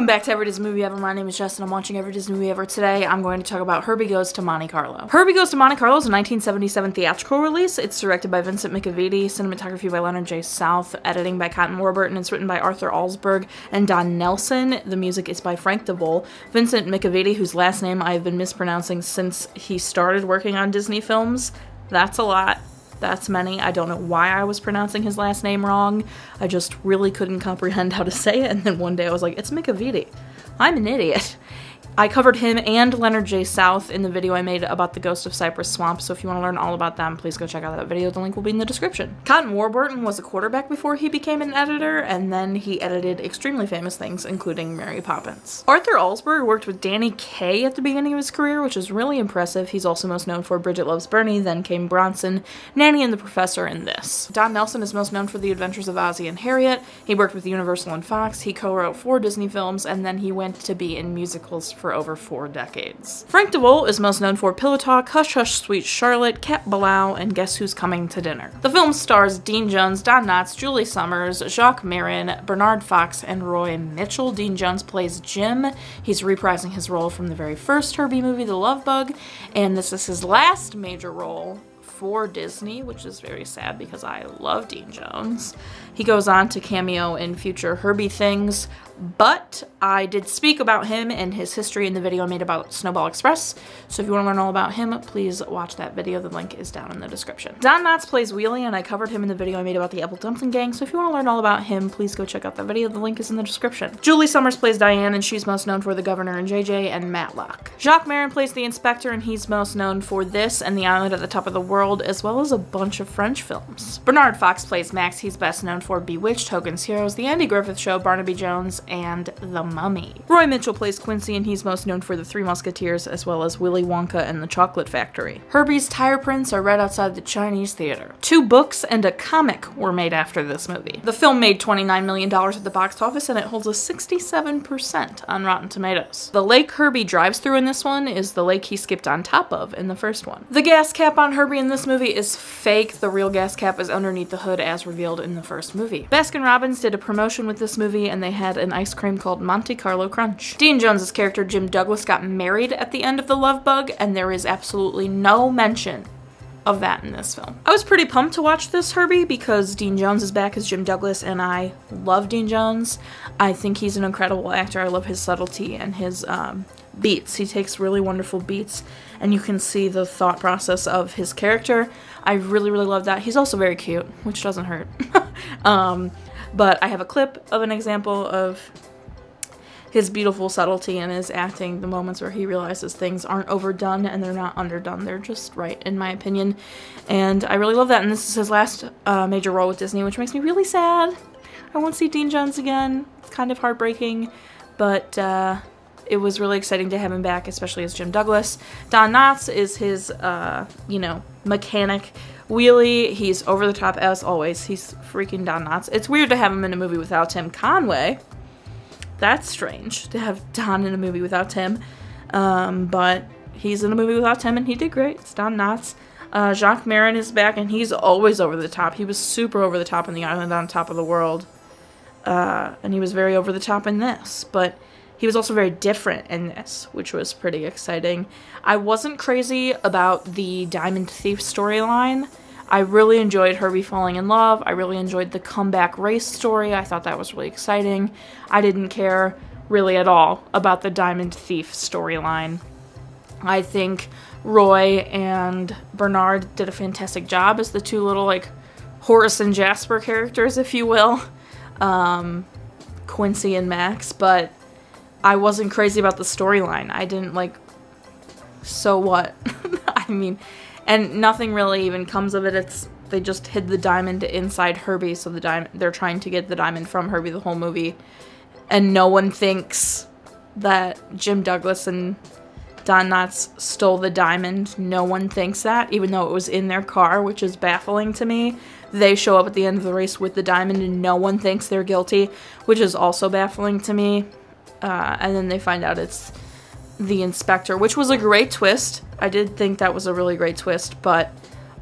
back to Every Disney Movie Ever. My name is Jess and I'm watching Every Disney Movie Ever. Today I'm going to talk about Herbie Goes to Monte Carlo. Herbie Goes to Monte Carlo is a 1977 theatrical release. It's directed by Vincent McEveety, cinematography by Leonard J South, editing by Warburton. It's written by Arthur Alsberg and Don Nelson. The music is by Frank DeVol. Vincent McEveety, whose last name I've been mispronouncing since he started working on Disney films. That's a lot. That's many. I don't know why I was pronouncing his last name wrong. I just really couldn't comprehend how to say it, and then one day I was like, it's McEveety. I'm an idiot. I covered him and Leonard J South in the video I made about the Ghost of Cypress Swamp, so if you want to learn all about them, please go check out that video. The link will be in the description. Warburton was a quarterback before he became an editor, and then he edited extremely famous things, including Mary Poppins. Arthur Alsberg worked with Danny Kaye at the beginning of his career, which is really impressive. He's also most known for Bridget Loves Bernie, then came Bronson, Nanny and the Professor, and this. Don Nelson is most known for The Adventures of Ozzie and Harriet. He worked with Universal and Fox. He co-wrote 4 Disney films, and then he went to be in musicals for over 4 decades. Frank DeVol is most known for Pillow Talk, Hush Hush Sweet Charlotte, Cat Bilal, and Guess Who's Coming to Dinner. The film stars Dean Jones, Don Knotts, Julie Sommars, Jaques Marin, Bernard Fox, and Roy Mitchell. Dean Jones plays Jim. He's reprising his role from the very first Herbie movie, The Love Bug, and this is his last major role for Disney, which is very sad because I love Dean Jones. He goes on to cameo in future Herbie things, but I did speak about him and his history in the video I made about Snowball Express, so if you want to learn all about him, please watch that video. The link is down in the description. Don Knotts plays Wheelie, and I covered him in the video I made about the Apple Dumpling Gang, so if you want to learn all about him, please go check out that video. The link is in the description. Julie Sommars plays Diane, and she's most known for The Governor and JJ and Matlock. Jaques Marin plays the Inspector, and he's most known for this and The Island at the Top of the World, as well as a bunch of French films. Bernard Fox plays Max. He's best known for Bewitched, Hogan's Heroes, The Andy Griffith Show, Barnaby Jones, and The Mummy. Roy Mitchell plays Quincy, and he's most known for The Three Musketeers, as well as Willy Wonka and the Chocolate Factory. Herbie's tire prints are right outside the Chinese theater. 2 books and a comic were made after this movie. The film made $29 million at the box office, and it holds a 67% on Rotten Tomatoes. The lake Herbie drives through in this one is the lake he skipped on top of in the first one. The gas cap on Herbie in this movie is fake. The real gas cap is underneath the hood as revealed in the first movie. Baskin-Robbins did a promotion with this movie, and they had an ice cream called Monte Carlo Crunch. Dean Jones's character Jim Douglas got married at the end of The Love Bug, and there is absolutely no mention of that in this film. I was pretty pumped to watch this Herbie because Dean Jones is back as Jim Douglas, and I love Dean Jones. I think he's an incredible actor. I love his subtlety and his beats. He takes really wonderful beats, and you can see the thought process of his character. I really, really love that. He's also very cute, which doesn't hurt. But I have a clip of an example of his beautiful subtlety and his acting, the moments where he realizes things aren't overdone and they're not underdone. They're just right, in my opinion. And I really love that, and this is his last major role with Disney, which makes me really sad. I won't see Dean Jones again. It's kind of heartbreaking, but it was really exciting to have him back, especially as Jim Douglas. Don Knotts is his, you know, mechanic. Wheelie, he's over the top as always. He's freaking Don Knotts. It's weird to have him in a movie without Tim Conway. That's strange to have Don in a movie without Tim. But he's in a movie without Tim and he did great. It's Don Knotts. Jaques Marin is back and he's always over the top. He was super over the top in The Island on Top of the World. And he was very over the top in this. But he was also very different in this, which was pretty exciting. I wasn't crazy about the Diamond Thief storyline. I really enjoyed Herbie falling in love. I really enjoyed the comeback race story. I thought that was really exciting. I didn't care really at all about the Diamond Thief storyline. I think Roy and Bernard did a fantastic job as the 2 little, like, Horace and Jasper characters, if you will. Quincy and Max, but I wasn't crazy about the storyline. I didn't, like, so what? I mean, and nothing really even comes of it. They just hid the diamond inside Herbie, so they're trying to get the diamond from Herbie the whole movie, and no one thinks that Jim Douglas and Don Knotts stole the diamond. No one thinks that, even though it was in their car, which is baffling to me. They show up at the end of the race with the diamond, and no one thinks they're guilty, which is also baffling to me. And then they find out it's the Inspector, which was a great twist. I did think that was a really great twist, but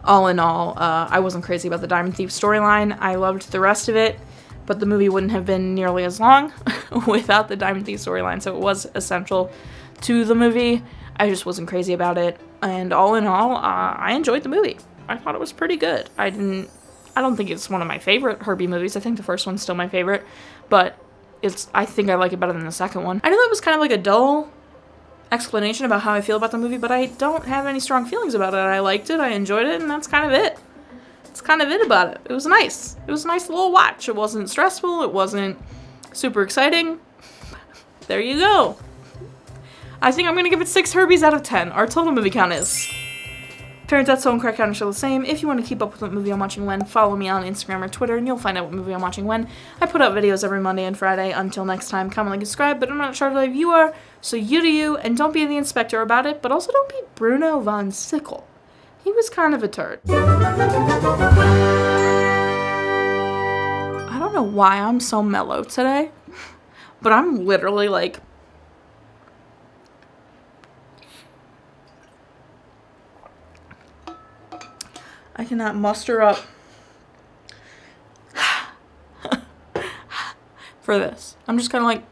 all in all, I wasn't crazy about the Diamond Thief storyline. I loved the rest of it. but the movie wouldn't have been nearly as long without the Diamond Thief storyline, so it was essential to the movie. I just wasn't crazy about it, and all in all, I enjoyed the movie. I thought it was pretty good. I don't think it's one of my favorite Herbie movies. I think the first one's still my favorite, but I think I like it better than the second one. I know that was kind of like a dull explanation about how I feel about the movie, but I don't have any strong feelings about it. I liked it, I enjoyed it, and that's kind of it. That's kind of it about it. It was nice. It was a nice little watch. It wasn't stressful, it wasn't super exciting. There you go. I think I'm gonna give it 6 Herbies out of 10. Our total movie count is. Parent Death, Soul, and Crack Count are still the same. If you want to keep up with what movie I'm watching when, follow me on Instagram or Twitter, and you'll find out what movie I'm watching when. I put out videos every Monday and Friday. Until next time, comment, like, and subscribe, but I'm not sure if you are, so you do you, and don't be the inspector about it, but also don't be Bruno von Sickle. He was kind of a turd. I don't know why I'm so mellow today, but I'm literally like... I cannot muster up for this. I'm just kind of like,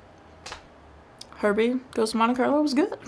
Herbie Goes to Monte Carlo was good.